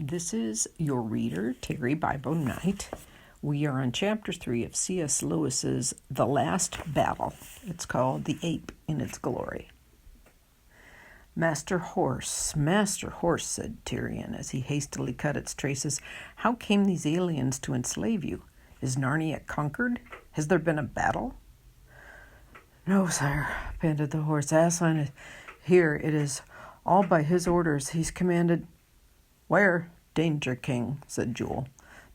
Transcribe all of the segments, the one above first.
This is your reader, Terry Bible Knight. We are on Chapter 3 of C.S. Lewis's The Last Battle. It's called The Ape in Its Glory. Master Horse, said Tirian as he hastily cut its traces. How came these aliens to enslave you? Is Narnia conquered? Has there been a battle? No, sire, panted the horse. Aslan is here. It is all by his orders. He's commanded... Where? Danger King, said Jewel.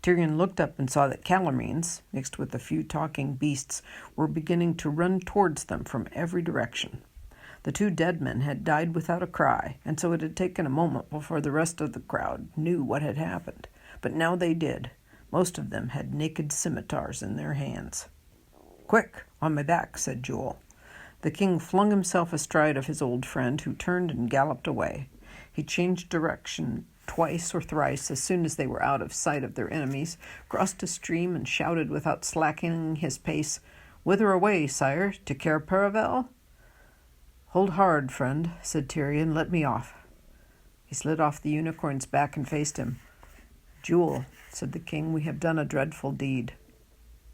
Tirian looked up and saw that Calormenes, mixed with a few talking beasts, were beginning to run towards them from every direction. The two dead men had died without a cry, and so it had taken a moment before the rest of the crowd knew what had happened. But now they did. Most of them had naked scimitars in their hands. Quick, on my back, said Jewel. The king flung himself astride of his old friend, who turned and galloped away. He changed direction twice or thrice as soon as they were out of sight of their enemies, crossed a stream, and shouted without slackening his pace, "Whither away, sire? To Cair Paravel?" "Hold hard, friend," said Tirian. "Let me off." He slid off the unicorn's back and faced him. "Jewel," said the king, "we have done a dreadful deed."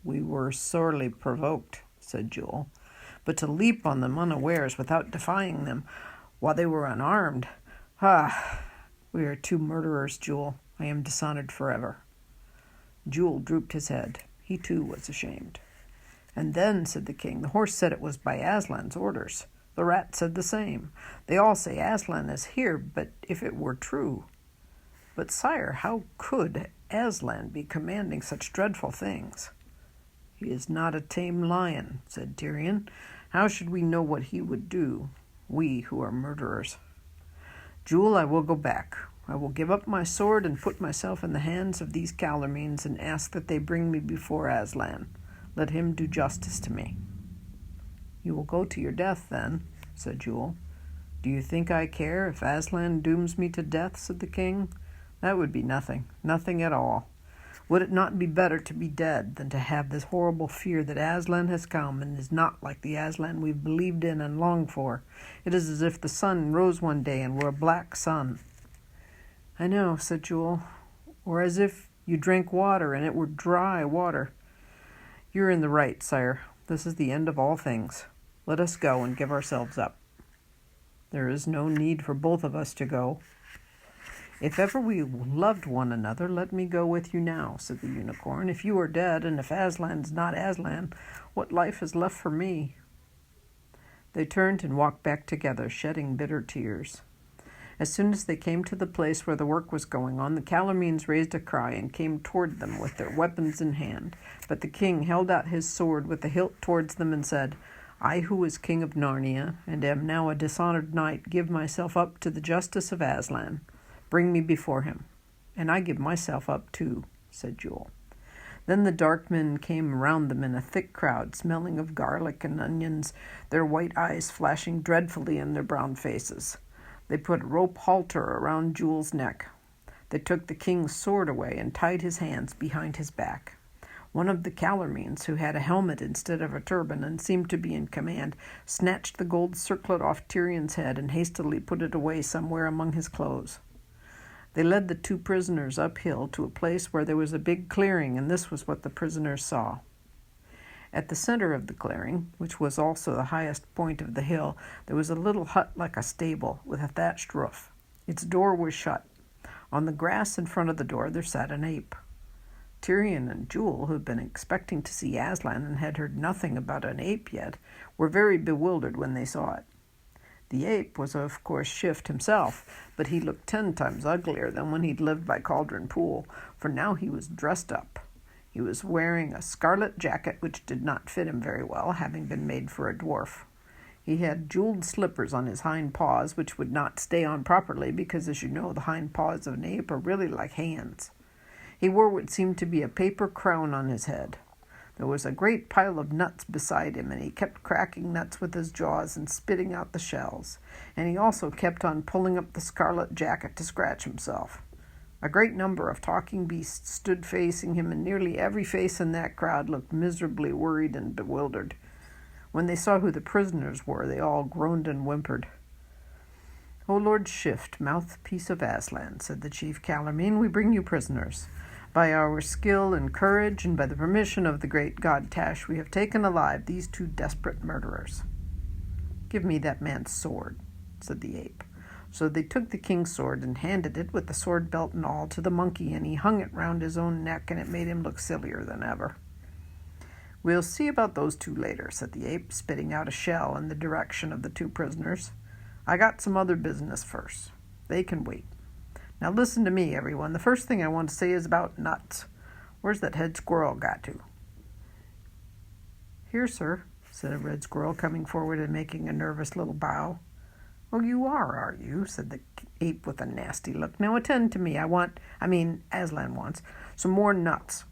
"We were sorely provoked," said Jewel. "But to leap on them unawares without defying them while they were unarmed, we are two murderers, Jewel. I am dishonored forever." Jewel drooped his head. He too was ashamed. "And then," said the king, "the horse said it was by Aslan's orders. The rat said the same. They all say Aslan is here, but if it were true... But, sire, how could Aslan be commanding such dreadful things?" "He is not a tame lion," said Tirian. "How should we know what he would do, we who are murderers? Jewel, I will go back. I will give up my sword and put myself in the hands of these Calormenes and ask that they bring me before Aslan. Let him do justice to me." "You will go to your death, then," said Jewel. "Do you think I care if Aslan dooms me to death?" said the king. "That would be nothing at all. Would it not be better to be dead than to have this horrible fear that Aslan has come and is not like the Aslan we've believed in and longed for? It is as if the sun rose one day and were a black sun." "I know," said Jewel. "Or as if you drank water and it were dry water." "You're in the right, sire. This is the end of all things. Let us go and give ourselves up." "There is no need for both of us to go." "If ever we loved one another, let me go with you now," said the unicorn. "If you are dead, and if Aslan's not Aslan, what life is left for me?" They turned and walked back together, shedding bitter tears. As soon as they came to the place where the work was going on, the Calormenes raised a cry and came toward them with their weapons in hand. But the king held out his sword with the hilt towards them and said, "I, who was king of Narnia, and am now a dishonored knight, give myself up to the justice of Aslan. Bring me before him." "And I give myself up too," said Jewel. Then the dark men came around them in a thick crowd, smelling of garlic and onions, their white eyes flashing dreadfully in their brown faces. They put a rope halter around Jewel's neck. They took the king's sword away and tied his hands behind his back. One of the Calormenes, who had a helmet instead of a turban and seemed to be in command, snatched the gold circlet off Tirian's head and hastily put it away somewhere among his clothes. They led the two prisoners uphill to a place where there was a big clearing, and this was what the prisoners saw. At the center of the clearing, which was also the highest point of the hill, there was a little hut like a stable with a thatched roof. Its door was shut. On the grass in front of the door there sat an ape. Tirian and Jewel, who had been expecting to see Aslan and had heard nothing about an ape yet, were very bewildered when they saw it. The ape was, of course, Shift himself, but he looked 10 times uglier than when he'd lived by Cauldron Pool, for now he was dressed up. He was wearing a scarlet jacket which did not fit him very well, having been made for a dwarf. He had jeweled slippers on his hind paws, which would not stay on properly because, as you know, the hind paws of an ape are really like hands. He wore what seemed to be a paper crown on his head. There was a great pile of nuts beside him, and he kept cracking nuts with his jaws and spitting out the shells. And he also kept on pulling up the scarlet jacket to scratch himself. A great number of talking beasts stood facing him, and nearly every face in that crowd looked miserably worried and bewildered. When they saw who the prisoners were, they all groaned and whimpered. O Lord Shift, mouthpiece of Aslan, said the chief Calormene, we bring you prisoners. By our skill and courage, and by the permission of the great god Tash, we have taken alive these two desperate murderers. Give me that man's sword, said the ape. So they took the king's sword and handed it, with the sword belt and all, to the monkey, and he hung it round his own neck, and it made him look sillier than ever. We'll see about those two later, said the ape, spitting out a shell in the direction of the two prisoners. I got some other business first. They can wait. Now listen to me, everyone. The first thing I want to say is about nuts. Where's that head squirrel got to? Here, sir, said a red squirrel, coming forward and making a nervous little bow. Oh, you are you? Said the ape with a nasty look. Now attend to me. Aslan wants some more nuts.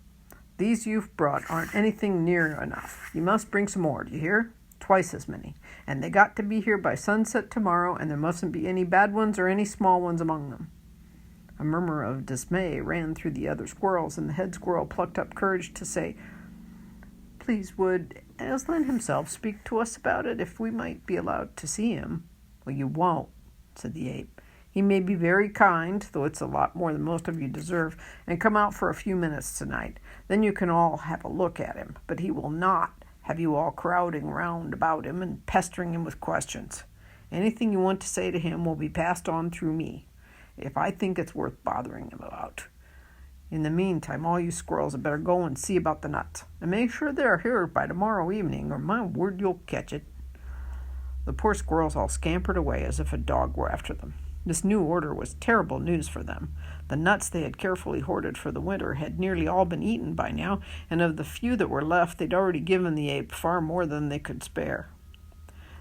These you've brought aren't anything near enough. You must bring some more, do you hear? Twice as many. And they got to be here by sunset tomorrow, and there mustn't be any bad ones or any small ones among them. A murmur of dismay ran through the other squirrels, and the head squirrel plucked up courage to say, Please, would Aslan himself speak to us about it, if we might be allowed to see him? Well, you won't, said the ape. He may be very kind, though it's a lot more than most of you deserve, and come out for a few minutes tonight. Then you can all have a look at him, but he will not have you all crowding round about him and pestering him with questions. Anything you want to say to him will be passed on through me, if I think it's worth bothering him about. In the meantime, all you squirrels had better go and see about the nuts, and make sure they're here by tomorrow evening, or my word, you'll catch it. The poor squirrels all scampered away as if a dog were after them. This new order was terrible news for them. The nuts they had carefully hoarded for the winter had nearly all been eaten by now, and of the few that were left, they'd already given the ape far more than they could spare.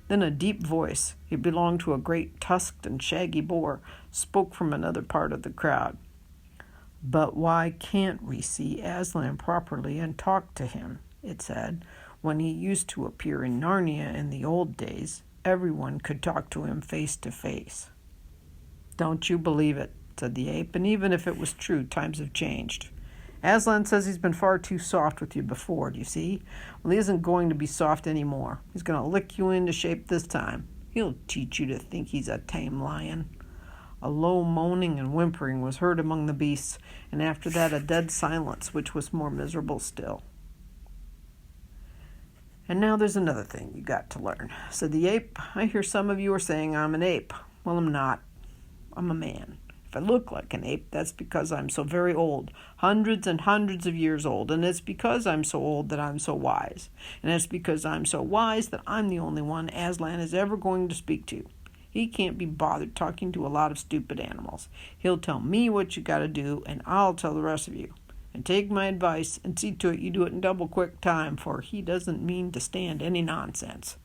Then a deep voice, it belonged to a great tusked and shaggy boar, spoke from another part of the crowd. But why can't we see Aslan properly and talk to him? It said. When he used to appear in Narnia in the old days, everyone could talk to him face to face. Don't you believe it, said the ape, and even if it was true, times have changed. Aslan says he's been far too soft with you before, do you see? Well, he isn't going to be soft anymore. He's going to lick you into shape this time. He'll teach you to think he's a tame lion. A low moaning and whimpering was heard among the beasts, and after that a dead silence, which was more miserable still. And now there's another thing you got to learn, said the ape. I hear some of you are saying I'm an ape. Well, I'm not. I'm a man. If I look like an ape, that's because I'm so very old, hundreds and hundreds of years old, and it's because I'm so old that I'm so wise, and it's because I'm so wise that I'm the only one Aslan is ever going to speak to. He can't be bothered talking to a lot of stupid animals. He'll tell me what you got to do, and I'll tell the rest of you. And take my advice and see to it you do it in double quick time, for he doesn't mean to stand any nonsense.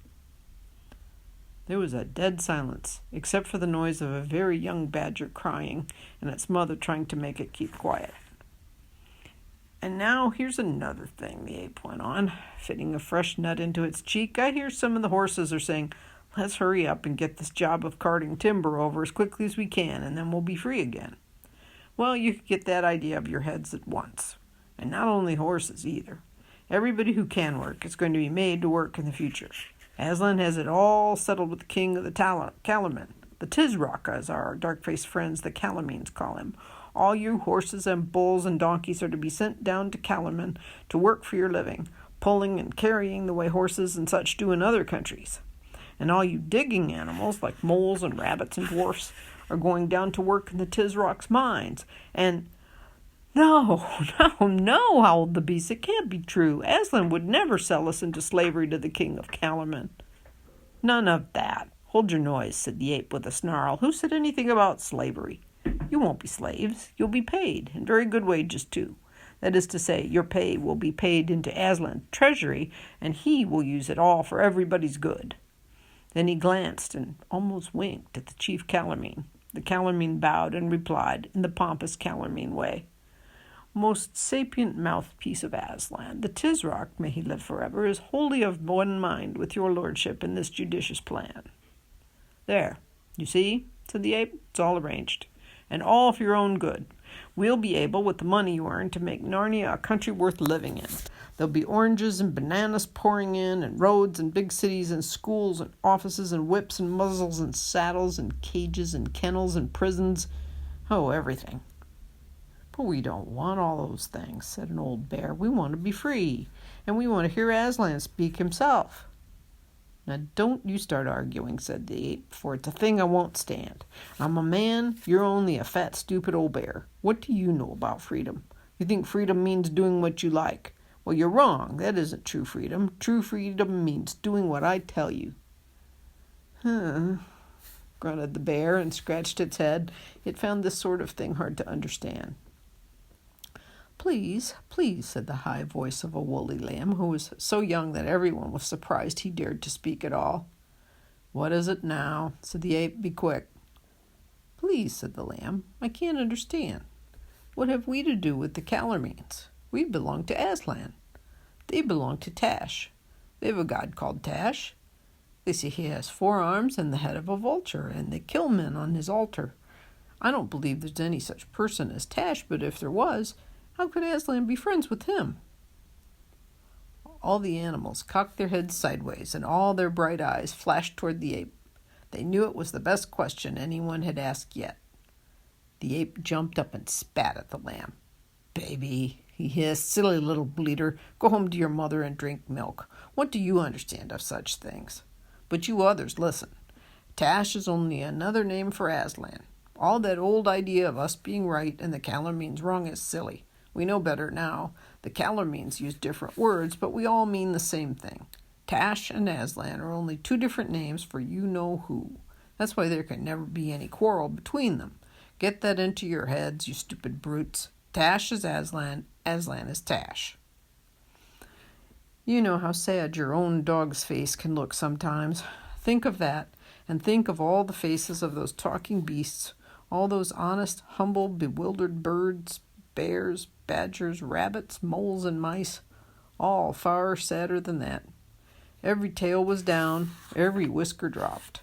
There was a dead silence, except for the noise of a very young badger crying and its mother trying to make it keep quiet. And now here's another thing, the ape went on, fitting a fresh nut into its cheek. I hear some of the horses are saying, let's hurry up and get this job of carting timber over as quickly as we can, and then we'll be free again. Well, you could get that idea of your heads at once. And not only horses, either. Everybody who can work is going to be made to work in the future. Aslan has it all settled with the king of the Calormen, the Tizrock, as our dark-faced friends, the Calormenes, call him. All you horses and bulls and donkeys are to be sent down to Calormen to work for your living, pulling and carrying the way horses and such do in other countries. And all you digging animals, like moles and rabbits and dwarfs, are going down to work in the Tizrock's mines. And No, howled the beast. It can't be true. Aslan would never sell us into slavery to the king of Calormen. None of that. Hold your noise, said the ape with a snarl. Who said anything about slavery? You won't be slaves. You'll be paid, and very good wages, too. That is to say, your pay will be paid into Aslan's treasury, and he will use it all for everybody's good. Then he glanced and almost winked at the chief Calormene. The Calormene bowed and replied in the pompous Calormene way. Most sapient mouthpiece of Aslan, the Tizrock, may he live forever, is wholly of one mind with your lordship in this judicious plan. There, you see, said the ape, it's all arranged, and all for your own good. We'll be able, with the money you earn, to make Narnia a country worth living in. There'll be oranges and bananas pouring in, and roads and big cities and schools and offices and whips and muzzles and saddles and cages and kennels and prisons. Oh, everything. But we don't want all those things, said an old bear. We want to be free, and we want to hear Aslan speak himself. Now don't you start arguing, said the ape, for it's a thing I won't stand. I'm a man, you're only a fat, stupid old bear. What do you know about freedom? You think freedom means doing what you like. Well, you're wrong. That isn't true freedom. True freedom means doing what I tell you. Huh, grunted the bear and scratched its head. It found this sort of thing hard to understand. Please, please, said the high voice of a woolly lamb, who was so young that everyone was surprised he dared to speak at all. What is it now? Said the ape. Be quick. Please, said the lamb, I can't understand. What have we to do with the Calormenes? We belong to Aslan. They belong to Tash. They have a god called Tash. They say he has 4 arms and the head of a vulture, and they kill men on his altar. I don't believe there's any such person as Tash, but if there was, how could Aslan be friends with him? All the animals cocked their heads sideways, and all their bright eyes flashed toward the ape. They knew it was the best question anyone had asked yet. The ape jumped up and spat at the lamb. Baby, he hissed, silly little bleater, go home to your mother and drink milk. What do you understand of such things? But you others, listen. Tash is only another name for Aslan. All that old idea of us being right and the Calormenes wrong is silly. We know better now. The Calormenes use different words, but we all mean the same thing. Tash and Aslan are only 2 different names for you-know-who. That's why there can never be any quarrel between them. Get that into your heads, you stupid brutes. Tash is Aslan, Aslan is Tash. You know how sad your own dog's face can look sometimes. Think of that, and think of all the faces of those talking beasts, all those honest, humble, bewildered birds, bears, badgers, rabbits, moles, and mice, all far sadder than that. Every tail was down, every whisker dropped.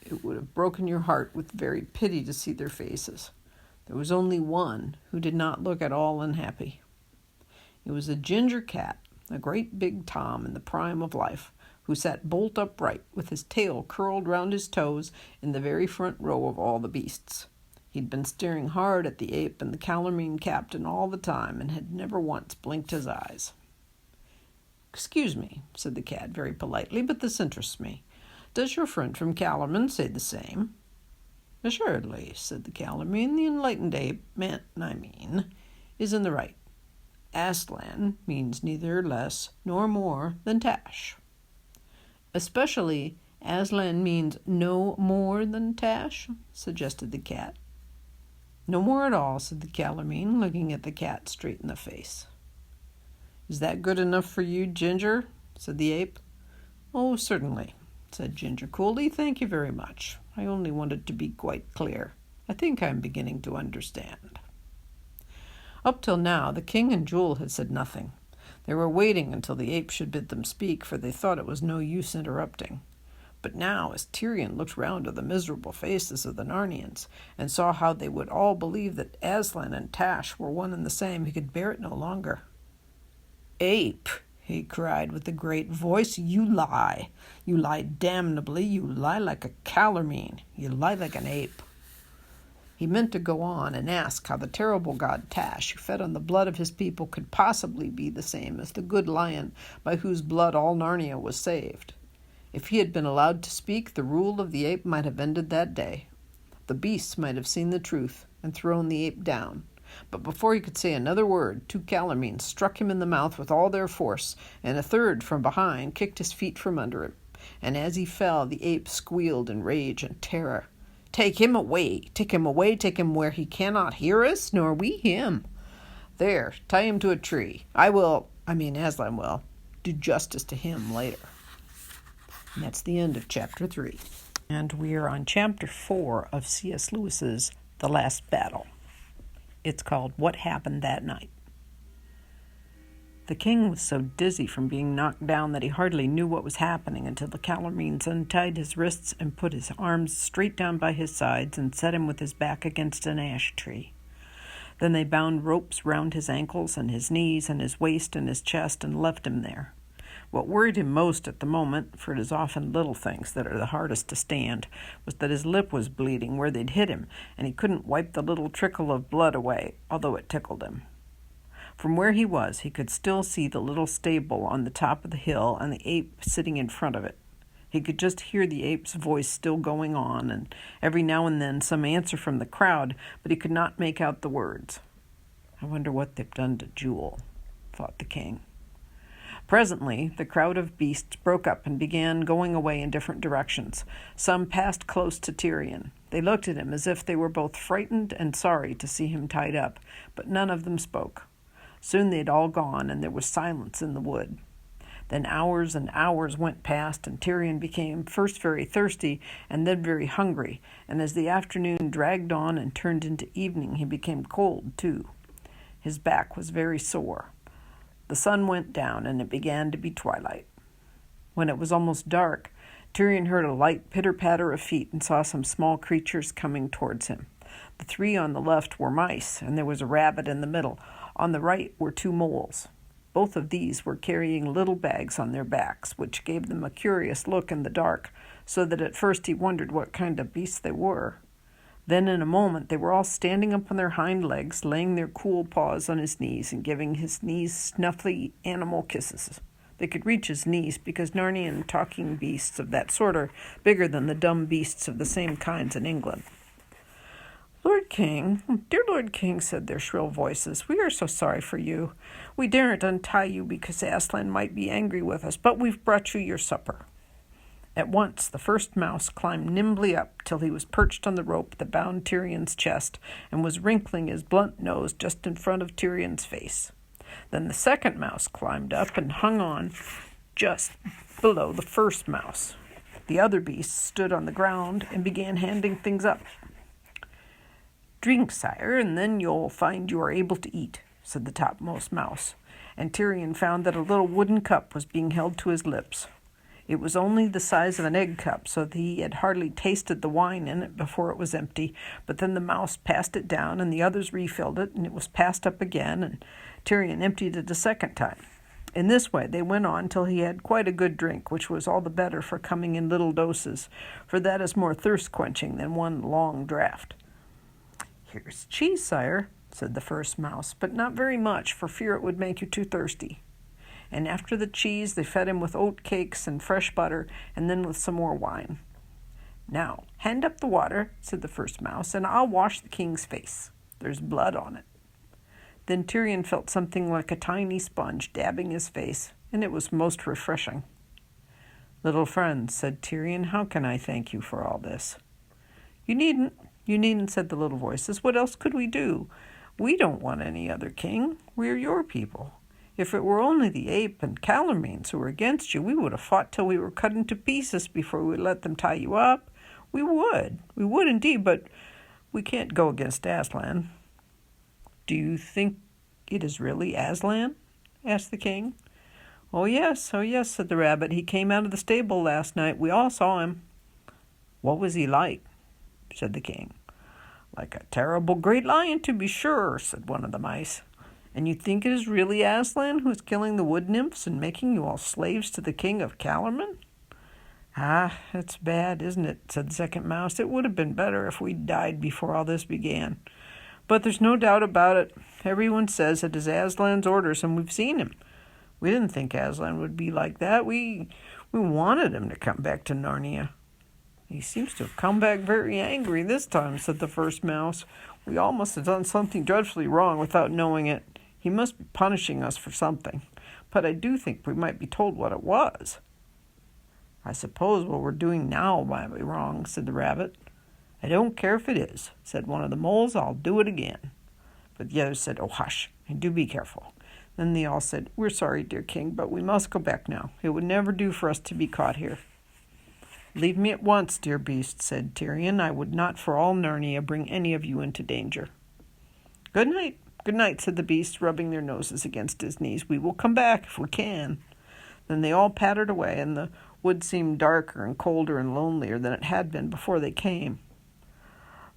It would have broken your heart with very pity to see their faces. There was only one who did not look at all unhappy. It was a ginger cat, a great big Tom in the prime of life, who sat bolt upright with his tail curled round his toes in the very front row of all the beasts. He'd been staring hard at the ape and the Calormene captain all the time and had never once blinked his eyes. Excuse me, said the cat very politely, but this interests me. Does your friend from Calormen say the same? Assuredly, said the Calormene. The enlightened ape, is in the right. Aslan means neither less nor more than Tash. Especially Aslan means no more than Tash, suggested the cat. No more at all, said the Calormene, looking at the cat straight in the face. Is that good enough for you, Ginger? Said the ape. Oh, certainly, said Ginger coolly. Thank you very much. I only wanted to be quite clear. I think I'm beginning to understand. Up till now, the king and Jewel had said nothing. They were waiting until the ape should bid them speak, for they thought it was no use interrupting. But now, as Tirian looked round at the miserable faces of the Narnians, and saw how they would all believe that Aslan and Tash were one and the same, he could bear it no longer. Ape, he cried with a great voice, you lie. You lie damnably. You lie like a Calormene. You lie like an ape. He meant to go on and ask how the terrible god Tash, who fed on the blood of his people, could possibly be the same as the good lion by whose blood all Narnia was saved. If he had been allowed to speak, the rule of the ape might have ended that day. The beasts might have seen the truth and thrown the ape down. But before he could say another word, 2 Calormenes struck him in the mouth with all their force, and a third from behind kicked his feet from under him. And as he fell, the ape squealed in rage and terror. Take him away, take him away, take him where he cannot hear us, nor we him. There, tie him to a tree. Aslan will, do justice to him later. And that's the end of Chapter 3. And we are on Chapter 4 of C.S. Lewis's The Last Battle. It's called What Happened That Night. The king was so dizzy from being knocked down that he hardly knew what was happening until the Calormenes untied his wrists and put his arms straight down by his sides and set him with his back against an ash tree. Then they bound ropes round his ankles and his knees and his waist and his chest and left him there. What worried him most at the moment, for it is often little things that are the hardest to stand, was that his lip was bleeding where they'd hit him, and he couldn't wipe the little trickle of blood away, although it tickled him. From where he was, he could still see the little stable on the top of the hill and the ape sitting in front of it. He could just hear the ape's voice still going on, and every now and then some answer from the crowd, but he could not make out the words. "I wonder what they've done to Jewel," thought the king. Presently, the crowd of beasts broke up and began going away in different directions. Some passed close to Tirian. They looked at him as if they were both frightened and sorry to see him tied up, but none of them spoke. Soon they'd all gone, and there was silence in the wood. Then hours and hours went past, and Tirian became first very thirsty and then very hungry, and as the afternoon dragged on and turned into evening, he became cold too. His back was very sore. The sun went down, and it began to be twilight. When it was almost dark, Tirian heard a light pitter-patter of feet and saw some small creatures coming towards him. The three on the left were mice, and there was a rabbit in the middle. On the right were two moles. Both of these were carrying little bags on their backs, which gave them a curious look in the dark, so that at first he wondered what kind of beasts they were. Then in a moment they were all standing up on their hind legs, laying their cool paws on his knees and giving his knees snuffly animal kisses. They could reach his knees because Narnian talking beasts of that sort are bigger than the dumb beasts of the same kinds in England. "Lord King, dear Lord King," said their shrill voices, "we are so sorry for you. We daren't untie you because Aslan might be angry with us, but we've brought you your supper." At once the first mouse climbed nimbly up till he was perched on the rope that bound Tirian's chest and was wrinkling his blunt nose just in front of Tirian's face. Then the second mouse climbed up and hung on just below the first mouse. The other beasts stood on the ground and began handing things up. "Drink, sire, and then you'll find you are able to eat," said the topmost mouse, and Tirian found that a little wooden cup was being held to his lips. It was only the size of an egg cup, so that he had hardly tasted the wine in it before it was empty, but then the mouse passed it down, and the others refilled it, and it was passed up again, and Tirian emptied it a second time. In this way they went on till he had quite a good drink, which was all the better for coming in little doses, for that is more thirst-quenching than one long draught. "Here's cheese, sire," said the first mouse, "but not very much, for fear it would make you too thirsty." And after the cheese they fed him with oat cakes and fresh butter, and then with some more wine. "Now, hand up the water," said the first mouse, "and I'll wash the king's face. There's blood on it." Then Tirian felt something like a tiny sponge dabbing his face, and it was most refreshing. "Little friend," said Tirian, "how can I thank you for all this?" You needn't, said the little voices. "What else could we do? We don't want any other king. We're your people. If it were only the ape and Calormenes who were against you, we would have fought till we were cut into pieces before we let them tie you up. We would indeed, but we can't go against Aslan." "Do you think it is really Aslan?" asked the king. Oh yes, said the rabbit. "He came out of the stable last night. We all saw him." "What was he like?" said the king. "Like a terrible great lion, to be sure," said one of the mice. "And you think it is really Aslan who is killing the wood nymphs and making you all slaves to the king of Calormen?" "Ah, it's bad, isn't it?" said the second mouse. "It would have been better if we'd died before all this began. But there's no doubt about it. Everyone says it is Aslan's orders, and we've seen him. We didn't think Aslan would be like that. We wanted him to come back to Narnia." "He seems to have come back very angry this time," said the first mouse. "We all must have done something dreadfully wrong without knowing it. He must be punishing us for something. But I do think we might be told what it was." "I suppose what we're doing now might be wrong," said the rabbit. "I don't care if it is," said one of the moles. "I'll do it again." But the others said, "Oh, hush, and do be careful." Then they all said, "We're sorry, dear king, but we must go back now. It would never do for us to be caught here." "Leave me at once, dear beast," said Tirian. "I would not for all Narnia bring any of you into danger." Good night, said the beasts, rubbing their noses against his knees. "We will come back if we can." Then they all pattered away, and the wood seemed darker and colder and lonelier than it had been before they came.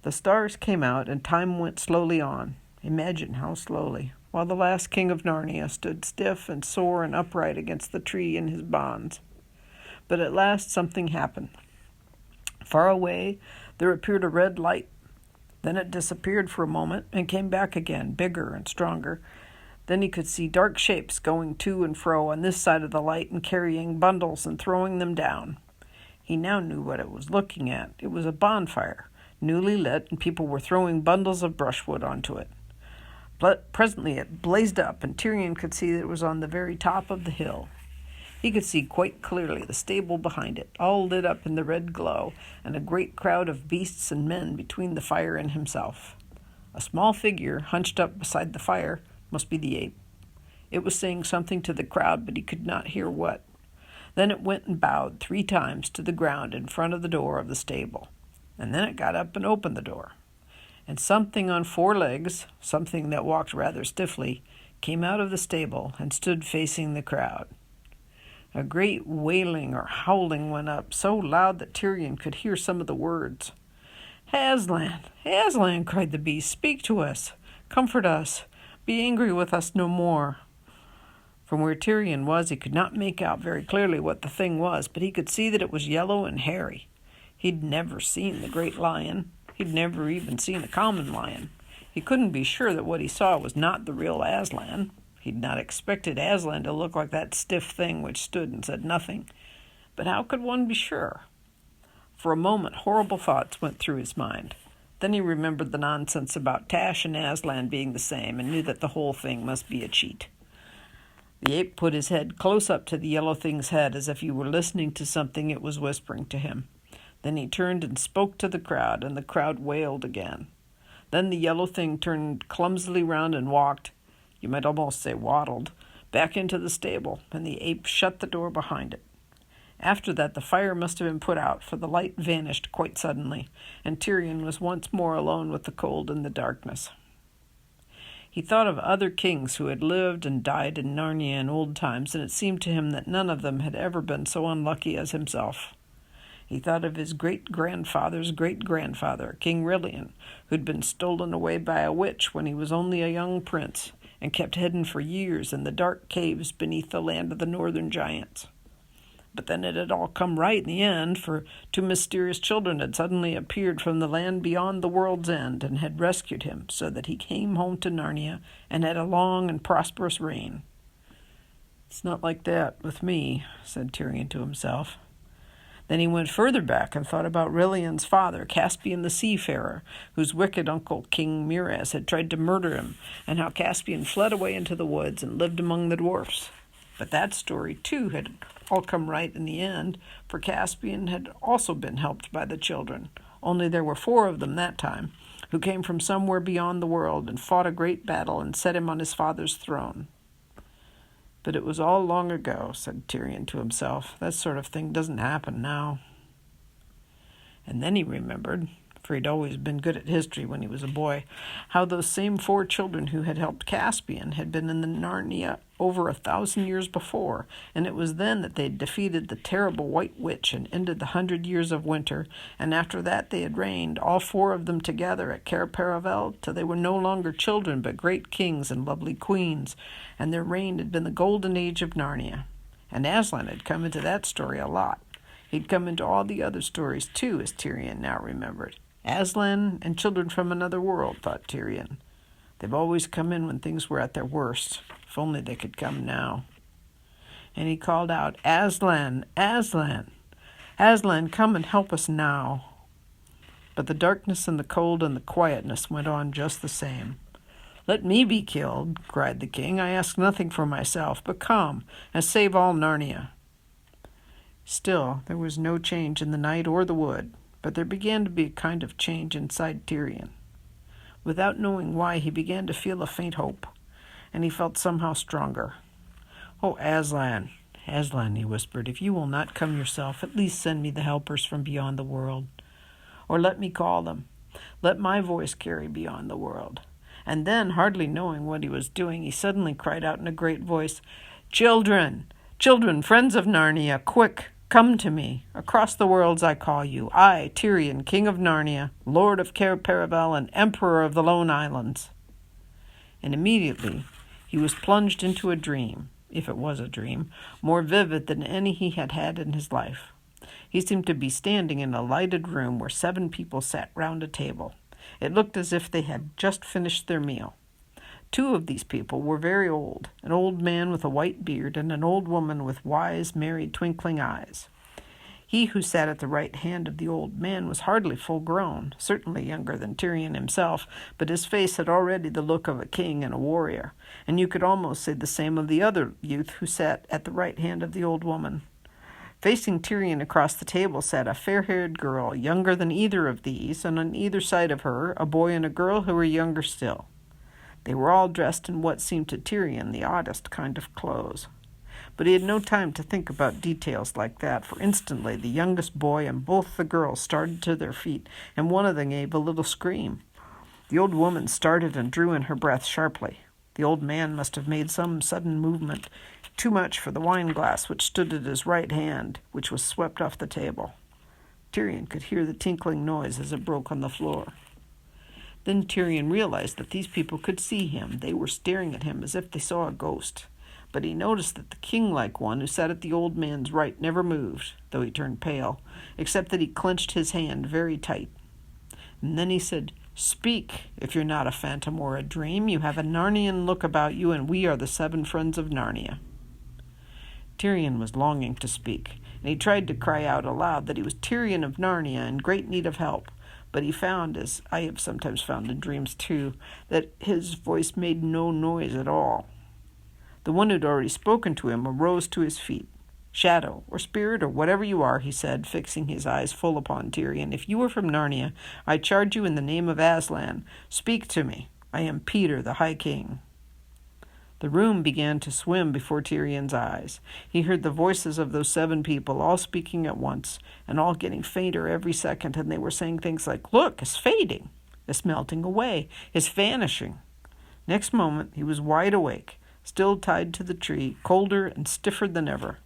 The stars came out, and time went slowly on. Imagine how slowly, while the last king of Narnia stood stiff and sore and upright against the tree in his bonds. But at last something happened. Far away, there appeared a red light. Then it disappeared for a moment and came back again, bigger and stronger. Then he could see dark shapes going to and fro on this side of the light and carrying bundles and throwing them down. He now knew what it was looking at. It was a bonfire, newly lit, and people were throwing bundles of brushwood onto it. Presently it blazed up, and Tirian could see that it was on the very top of the hill. He could see quite clearly the stable behind it, all lit up in the red glow, and a great crowd of beasts and men between the fire and himself. A small figure, hunched up beside the fire, must be the ape. It was saying something to the crowd, but he could not hear what. Then it went and bowed 3 times to the ground in front of the door of the stable, and then it got up and opened the door. And something on 4 legs, something that walked rather stiffly, came out of the stable and stood facing the crowd. A great wailing or howling went up, so loud that Tirian could hear some of the words. "Aslan, Aslan," cried the beast, "speak to us, comfort us, be angry with us no more." From where Tirian was, he could not make out very clearly what the thing was, but he could see that it was yellow and hairy. He'd never seen the great lion. He'd never even seen a common lion. He couldn't be sure that what he saw was not the real Aslan. He'd not expected Aslan to look like that stiff thing which stood and said nothing. But how could one be sure? For a moment, horrible thoughts went through his mind. Then he remembered the nonsense about Tash and Aslan being the same, and knew that the whole thing must be a cheat. The ape put his head close up to the yellow thing's head, as if he were listening to something it was whispering to him. Then he turned and spoke to the crowd, and the crowd wailed again. Then the yellow thing turned clumsily round and walked, you might almost say waddled, back into the stable, and the ape shut the door behind it. After that, the fire must have been put out, for the light vanished quite suddenly, and Tirian was once more alone with the cold and the darkness. He thought of other kings who had lived and died in Narnia in old times, and it seemed to him that none of them had ever been so unlucky as himself. He thought of his great-grandfather's great-grandfather, King Rilian, who'd been stolen away by a witch when he was only a young prince, and kept hidden for years in the dark caves beneath the land of the northern giants. But then it had all come right in the end, for 2 mysterious children had suddenly appeared from the land beyond the world's end and had rescued him, so that he came home to Narnia and had a long and prosperous reign. "It's not like that with me," said Tirian to himself. Then he went further back and thought about Rilian's father, Caspian the Seafarer, whose wicked uncle, King Miraz, had tried to murder him, and how Caspian fled away into the woods and lived among the dwarfs. But that story, too, had all come right in the end, for Caspian had also been helped by the children, only there were 4 of them that time, who came from somewhere beyond the world and fought a great battle and set him on his father's throne. But it was all long ago, said Tirian to himself. That sort of thing doesn't happen now. And then he remembered, for he'd always been good at history when he was a boy, how those same 4 children who had helped Caspian had been in the Narnia over 1,000 years before, and it was then that they'd defeated the terrible White Witch and ended the 100 years of winter, and after that they had reigned, all 4 of them together at Cair Paravel, till they were no longer children but great kings and lovely queens, and their reign had been the golden age of Narnia. And Aslan had come into that story a lot. He'd come into all the other stories too, as Tirian now remembered. Aslan and children from another world, thought Tirian. They've always come in when things were at their worst. If only they could come now. And he called out, "Aslan, Aslan, Aslan, come and help us now." But the darkness and the cold and the quietness went on just the same. "Let me be killed," cried the king. "I ask nothing for myself, but come and save all Narnia." Still, there was no change in the night or the wood, but there began to be a kind of change inside Tirian. Without knowing why, he began to feel a faint hope, and he felt somehow stronger. "Oh, Aslan, Aslan," he whispered, "if you will not come yourself, at least send me the helpers from beyond the world. Or let me call them. Let my voice carry beyond the world." And then, hardly knowing what he was doing, he suddenly cried out in a great voice, "Children, children, friends of Narnia, quick, come to me. Across the worlds I call you. I, Tirian, King of Narnia, Lord of Cair Paravel, and Emperor of the Lone Islands." and immediately he was plunged into a dream, if it was a dream, more vivid than any he had had in his life. He seemed to be standing in a lighted room where 7 people sat round a table. It looked as if they had just finished their meal. 2 of these people were very old, an old man with a white beard and an old woman with wise, merry, twinkling eyes. He who sat at the right hand of the old man was hardly full grown, certainly younger than Tirian himself, but his face had already the look of a king and a warrior, and you could almost say the same of the other youth who sat at the right hand of the old woman. Facing Tirian across the table sat a fair-haired girl, younger than either of these, and on either side of her a boy and a girl who were younger still. They were all dressed in what seemed to Tirian the oddest kind of clothes. But he had no time to think about details like that, for instantly the youngest boy and both the girls started to their feet, and one of them gave a little scream. The old woman started and drew in her breath sharply. The old man must have made some sudden movement, too much for the wine-glass which stood at his right hand, which was swept off the table. Tirian could hear the tinkling noise as it broke on the floor. Then Tirian realized that these people could see him. They were staring at him as if they saw a ghost. But he noticed that the king-like one who sat at the old man's right never moved, though he turned pale, except that he clenched his hand very tight. And then he said, "Speak, if you're not a phantom or a dream. You have a Narnian look about you, and we are the 7 friends of Narnia." Tirian was longing to speak, and he tried to cry out aloud that he was Tirian of Narnia in great need of help. But he found, as I have sometimes found in dreams too, that his voice made no noise at all. The one who'd already spoken to him arose to his feet. "Shadow, or spirit, or whatever you are," he said, fixing his eyes full upon Tirian, "if you are from Narnia, I charge you in the name of Aslan, speak to me. I am Peter, the High King." The room began to swim before Tirian's eyes. He heard the voices of those 7 people, all speaking at once, and all getting fainter every second, and they were saying things like, "Look, it's fading, it's melting away, it's vanishing." Next moment he was wide awake, still tied to the tree, colder and stiffer than ever.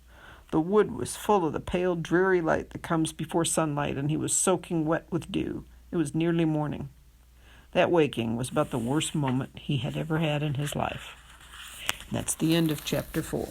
The wood was full of the pale, dreary light that comes before sunlight, and he was soaking wet with dew. It was nearly morning. That waking was about the worst moment he had ever had in his life. That's the end of chapter 4.